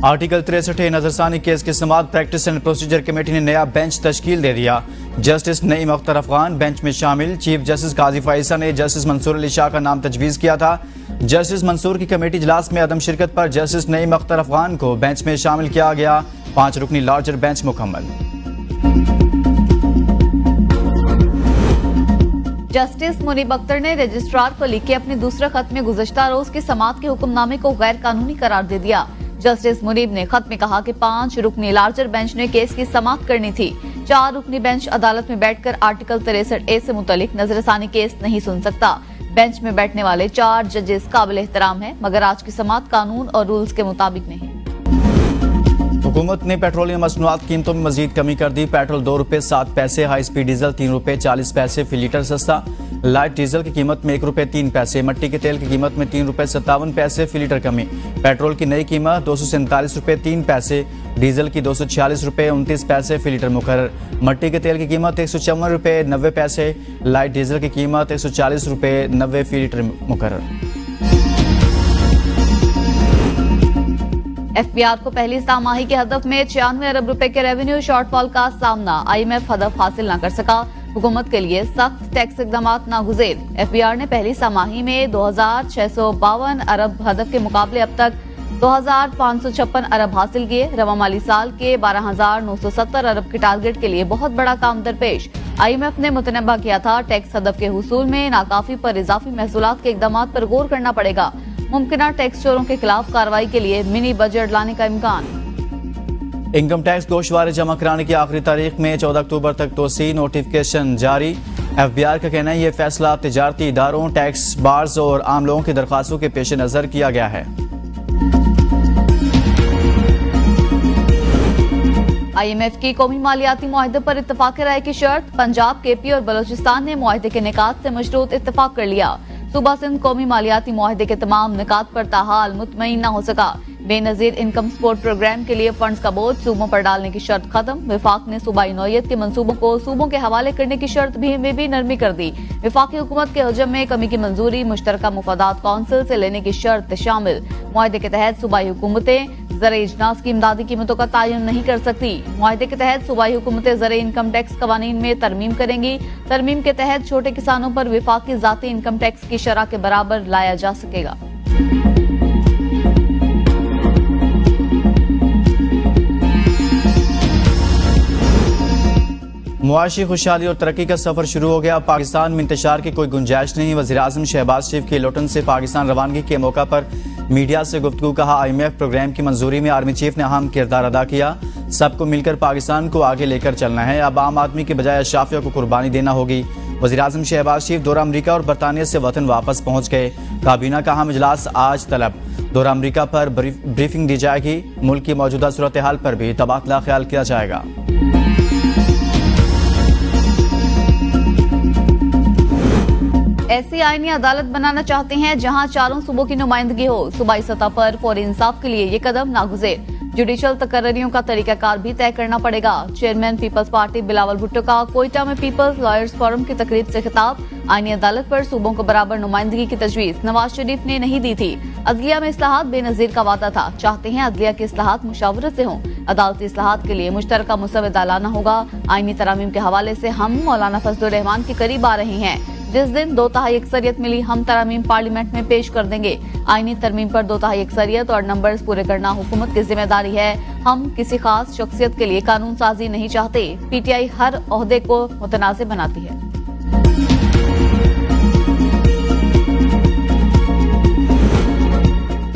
Article 63 नजरसानी case की समाअत practice and procedure committee ने नया बेंच तश्कील दे दिया। जस्टिस नईम अख्तर अफगान बेंच में शामिल। चीफ जस्टिस काजी फाइसा ने जस्टिस मंसूर अली शाह का नाम तजवीज़ किया था। जस्टिस मंसूर की कमेटी इजलास में अदम शिरकत पर जस्टिस नईम अख्तर अफगान को बेंच में शामिल किया गया। 5 रुकनी लार्जर बेंच मुकम्मल। जस्टिस मुनीब अख्तर ने रजिस्ट्रार को लिखे अपने दूसरे खत में गुज़श्ता रोज की समाअत के हुक्मनामे को गैर कानूनी करार दे दिया। जस्टिस मुनीब ने खत में कहा कि 5 रुकनी लार्जर बेंच ने केस की समाअत करनी थी। 4 रुकनी बेंच अदालत में बैठकर आर्टिकल 63A से मुतल्लिक नजरसानी केस नहीं सुन सकता। बेंच में बैठने वाले 4 जजेस काबिल एहतराम हैं, मगर आज की समाअत कानून और रूल्स के मुताबिक नहीं। हुकूमत ने पेट्रोलियम मसनूआत कीमतों में मजीद कमी कर दी। पेट्रोल 2 रुपये 7 पैसे, हाई स्पीड डीजल 3 रुपये 40 पैसे फी लीटर सस्ता। लाइट डीजल की कीमत में 1 रुपये 3 पैसे, मट्टी के तेल की कीमत में 3 रुपये 57 पैसे फी लीटर कमी। पेट्रोल की नई कीमत 247 रुपये 3 पैसे, डीजल की 246 रुपये 29 पैसे फी लीटर मुकर्रर। मट्टी के तेल की कीमत 154 रुपये 90 पैसे, लाइट डीजल की कीमत 140 रुपये 90 फी लीटर मुकर्रर। एफबीआर को पहली सामाही के हदफ में 96 अरब रुपए के रेवेन्यू शॉर्टफॉल का सामना। IMF हदफ हासिल न कर सका। हुकूमत के लिए सख्त टैक्स इकदाम नागुज़ेर। एफबीआर ने पहली सामाही में 2652 अरब हदफ के मुकाबले अब तक 2556 अरब हासिल किए। रवा माली साल के 12970 अरब के टारगेट के लिए बहुत बड़ा काम दरपेश। IMF ने मुतनब्बा किया था टैक्स हदफ के हुसूल में नाकाफी पर इजाफी महसूलात के इकदाम पर गौर करना पड़ेगा। मुमकिन टैक्स चोरों के खिलाफ कार्रवाई के लिए मिनी बजट लाने का इम्कान। इनकम टैक्स गोशवारे जमा कराने की आखिरी तारीख में 14 अक्टूबर तक तोसी। नोटिफिकेशन जारी। एफबीआर का कहना है ये फैसला तिजारती इदारों, टैक्स बार्स और आम लोगों की दरख्वास्तों के पेश नजर किया गया है। IMF की कौमी मालियाती मुआहदे पर इत्तफाक राय की शर्त। पंजाब, KP और बलोचिस्तान ने मुआहदे के निकात से मशरूत इत्तफाक कर लिया। सूबा सिंध कौमी मालियाती मुआहदे के तमाम निकात पर ताहाल मुतमईन न हो सका। बेनजीर इनकम सपोर्ट प्रोग्राम के लिए फंड्स का बोझ सूबों पर डालने की शर्त खत्म। विफाक ने सूबाई नौयत के मंसूबों को सूबों के हवाले करने की शर्त में भी नरमी कर दी। विफाकी हुकूमत के हजम में कमी की मंजूरी मुश्तरका मुफादात कौंसिल से लेने की शर्त शामिल। मुआहदे के तहत सूबाई हुकूमतें ज़र इजनास की इमदादी कीमतों का तयन नहीं कर सकती। मुआहदे के तहत सूबाई हुकूमतें ज़र इनकम टैक्स कवानीन में तरमीम करेंगी। तरमीम के तहत छोटे किसानों पर विफाकी ज़ाती इनकम टैक्स की शरह के बराबर लाया जा सकेगा। मुआशी खुशहाली और तरक्की का सफर शुरू हो गया। पाकिस्तान में इंतशार की कोई गुंजाइश नहीं। वज़ीर-ए-आज़म शहबाज शरीफ की लौटन से पाकिस्तान रवानगी के मौका पर मीडिया से गुफ्तगू। कहा IMF प्रोग्राम की मंजूरी में आर्मी चीफ ने अहम किरदार अदा किया। सबको मिलकर पाकिस्तान को आगे लेकर चलना है। अब आम आदमी के बजाय अशराफिया को कुर्बानी देना होगी। वज़ीर-ए-आज़म शहबाज शरीफ दौरा अमरीका और बरतानिया से वतन वापस पहुंच गए। काबीना का अहम इजलास आज तलब। दौरा अमरीका पर ब्रीफिंग दी जाएगी। मुल्क की मौजूदा सूरत हाल पर भी तबादला ख्याल किया जाएगा। ऐसी आईनी अदालत बनाना चाहते हैं जहां चारों सूबों की नुमाइंदगी हो। सूबाई सतह पर फौरी इंसाफ के लिए ये कदम नागुज़ेर। जुडिशल तकर्रियों का तरीकाकार भी तय करना पड़ेगा। Chairman Peoples Party Bilawal Bhutto का कोयटा में पीपल्स लॉयर्स फोरम की तकरीब से खिताब। आईनी अदालत पर सूबों को बराबर नुमाइंदगी की तजवीज नवाज शरीफ ने नहीं दी थी। अदलिया में इस्लाहात बेनजीर का वादा था। चाहते हैं अदलिया के इस्लाहात मुशावरत से हों। अदालती इस्लाहात के लिए मुश्तरका मुसवदा लाना होगा। आईनी तरामीम के हवाले से हम मौलाना फजलुर रहमान के करीब आ रहे हैं। जिस दिन 2/3 अक्सरियत मिली हम तरामीम पार्लियामेंट में पेश कर देंगे। आईनी तरमीम पर 2/3 अक्सरियत और नंबर्स पूरे करना हुकूमत की जिम्मेदारी है। हम किसी खास शख्सियत के लिए कानून साजी नहीं चाहते। PTI हर ओहदे को मुतनाज़िब बनाती है।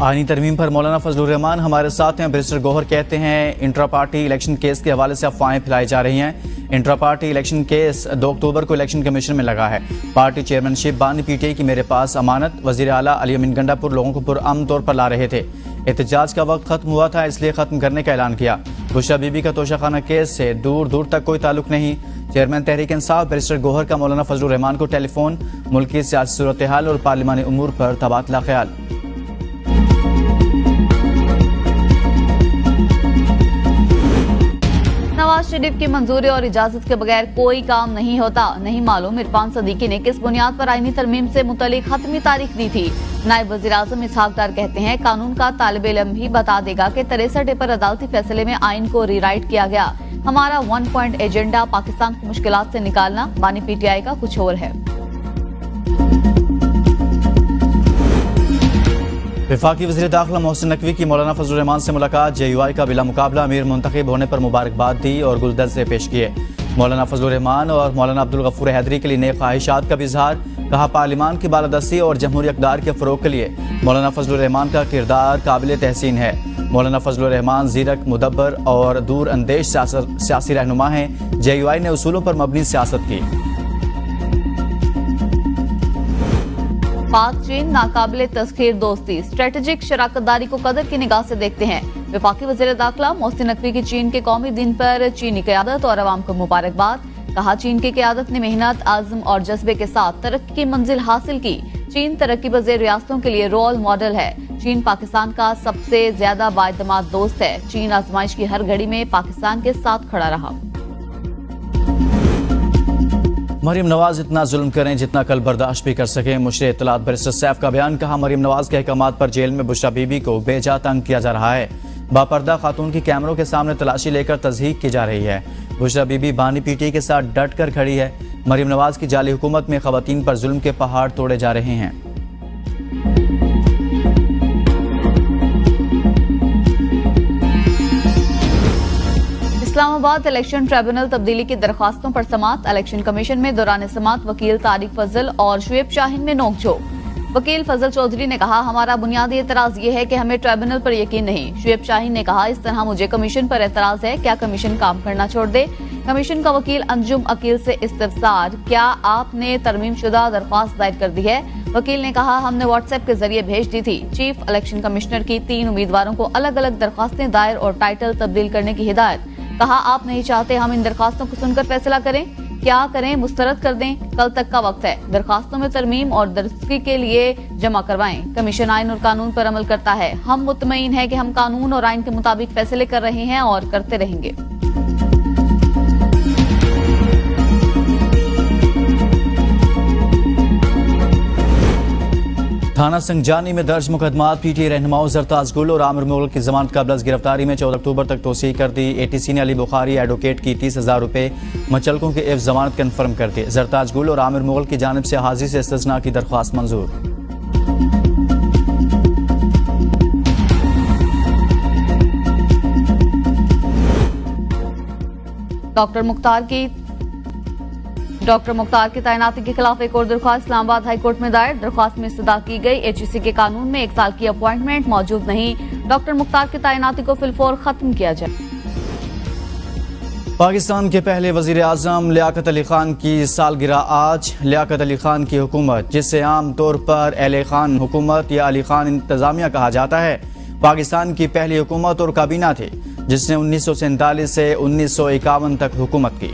आईनी तरमीम पर मौलाना फजलुर रहमान हमारे साथ हैं। बैरिस्टर गौहर कहते हैं इंट्रा पार्टी इलेक्शन केस के हवाले से अफवाहें फैलाई जा रही हैं। इंट्रा पार्टी इलेक्शन केस 2 अक्टूबर को इलेक्शन कमीशन में लगा है। पार्टी चेयरमैनशिप बानी PTI की मेरे पास अमानत। वजीर आला अली अमीन गंडापुर लोगों को पुरअमन तौर पर ला रहे थे। एहतजाज का वक्त खत्म हुआ था, इसलिए खत्म करने का ऐलान किया। बुशरा बीबी का तोशाखाना केस से दूर दूर तक कोई ताल्लुक नहीं। चेयरमैन तहरीक इंसाफ बैरिस्टर गौहर का मौलाना फजलुर रहमान को टेलीफोन। मुल्क की सियासी सूरत हाल और पार्लिमानी उमूर पर तबादला ख्याल। नवाज नवाज शरीफ की मंजूरी और इजाजत के बगैर कोई काम नहीं होता। नहीं मालूम इरफान सदीकी ने किस बुनियाद पर आईनी तरमीम से मुतल्लिक हतमी तारीख दी थी। नायब वजीर आजम इसहाक डार कहते हैं, कानून का तालिब इल्म भी बता देगा कि 63 पर अदालती फैसले में आइन को रीराइट किया गया। हमारा 1 पॉइंट एजेंडा पाकिस्तान को मुश्किलात से निकालना, बानी पीटीआई का कुछ और है। वफाकी वज़ीर दाखिला मोहसिन नकवी की मौलाना फजल रहमान से मुलाकात। JUI का बिला मुकाबला अमीर मुंतखब होने पर मुबारकबाद दी और गुलदस्ते पेश किए। मौलाना फजल रहमान और मौलाना अब्दुल गफूर हैदरी के लिए नए ख्वाहिशात का भी इजहार। कहा, पार्लिमान की बालादस्ती और जमहूरी इक़्तिदार के फ़रोग़ के लिए मौलाना फजल रहमान का किरदार काबिल तहसीन है। मौलाना फजल रहमान ज़ीरक, मुदब्बर और दूर अंदेश सियासी रहनुमा हैं। JUI ने उसूलों पर मबनी सियासत की। पाक चीन नाकाबिले तस्खीर दोस्ती, स्ट्रेटेजिक शराकतदारी को कदर की निगाह से देखते हैं। वफाकी वज़ीर दाखिला मोहसिन नकवी की चीन के कौमी दिन पर चीनी क़यादत और अवाम को मुबारकबाद। कहा, चीन की क़यादत ने मेहनत, आज़म और जज्बे के साथ तरक्की की मंजिल हासिल की। चीन तरक्की पज़ीर रियासतों के लिए रोल मॉडल है। चीन पाकिस्तान का सबसे ज्यादा बाएतमाद दोस्त है। चीन आजमाइश की हर घड़ी में पाकिस्तान के साथ खड़ा रहा। मरीम नवाज इतना जुल्म करें जितना कल बर्दाश्त भी कर सकें। मुशरे इत्तलात बैरिस्टर सैफ का बयान। कहा, मरीम नवाज के अहकामात पर जेल में बुशरा बीबी को बेजा तंग किया जा रहा है। बापर्दा खातून की कैमरों के सामने तलाशी लेकर तज़हीक की जा रही है। बुशरा बीबी बानी पीटी के साथ डट कर खड़ी है। मरीम नवाज की जाली हुकूमत में खवातीन पर जुल्म के पहाड़ तोड़े जा रहे हैं। इस्लामाबाद इलेक्शन ट्रिब्यूनल तब्दीली की दरख्वास्तों पर समाअत। इलेक्शन कमीशन में दौरान समाअत वकील तारिक फजल और शुएब शाहीन में नोकझोंक। वकील फजल चौधरी ने कहा, हमारा बुनियादी एतराज ये है कि हमें ट्रिब्यूनल पर यकीन नहीं। शुएब शाहीन ने कहा, इस तरह मुझे कमीशन पर एतराज है, क्या कमीशन काम करना छोड़ दे। कमीशन का वकील अंजुम अकील से इस्तफसार, क्या आपने तरमीम शुदा दरख्वास्त दायर कर दी है। वकील ने कहा, हमने व्हाट्सएप के जरिए भेज दी थी। चीफ इलेक्शन कमिश्नर की 3 उम्मीदवारों को अलग अलग दरख्वास्तें दायर और टाइटल तब्दील करने की हिदायत। कहा, आप नहीं चाहते हम इन दरखास्तों को सुनकर फैसला करें, क्या करें, मुस्तरद कर दें, कल तक का वक्त है। दरखास्तों में तरमीम और दरस्तगी के लिए जमा करवाएं। कमीशन आइन और कानून पर अमल करता है। हम मुतमईन है कि हम कानून और आइन के मुताबिक फैसले कर रहे हैं और करते रहेंगे। थाना संगजानी में दर्ज मुकदमात। PTI रहनुमाओं जरताज गुल और आमिर मुगल की जमानत कबल गिरफ्तारी में 14 अक्टूबर तक तोसी कर दी। ATC ने अली बुखारी एडवोकेट की 30,000 रुपए मचलकों के एवज जमानत कन्फर्म कर दी। जरताज गुल और आमिर मुगल की जानिब से हाजिर से इस्तिस्ना की दरख्वास्त मंजूर। डॉक्टर मुख्तार की तैनाती के खिलाफ एक और दरख्वास्त इस्लामाबाद हाई कोर्ट में दायर। दरख्वास्त में इस्तदा की गई, HEC के कानून में 1 साल की अपॉइंटमेंट मौजूद नहीं। डॉक्टर मुख्तार की तैनाती को फिलफौर खत्म किया जाए। पाकिस्तान के पहले वजीर आजम लियाकत अली खान की सालगिरह आज। लियाकत अली खान की हुकूमत, जिसे आम तौर पर अली खान हुकूमत या अली खान इंतजामिया कहा जाता है, पाकिस्तान की पहली हुकूमत और काबीना थी जिसने 1947 से 1951 तक हुकूमत की।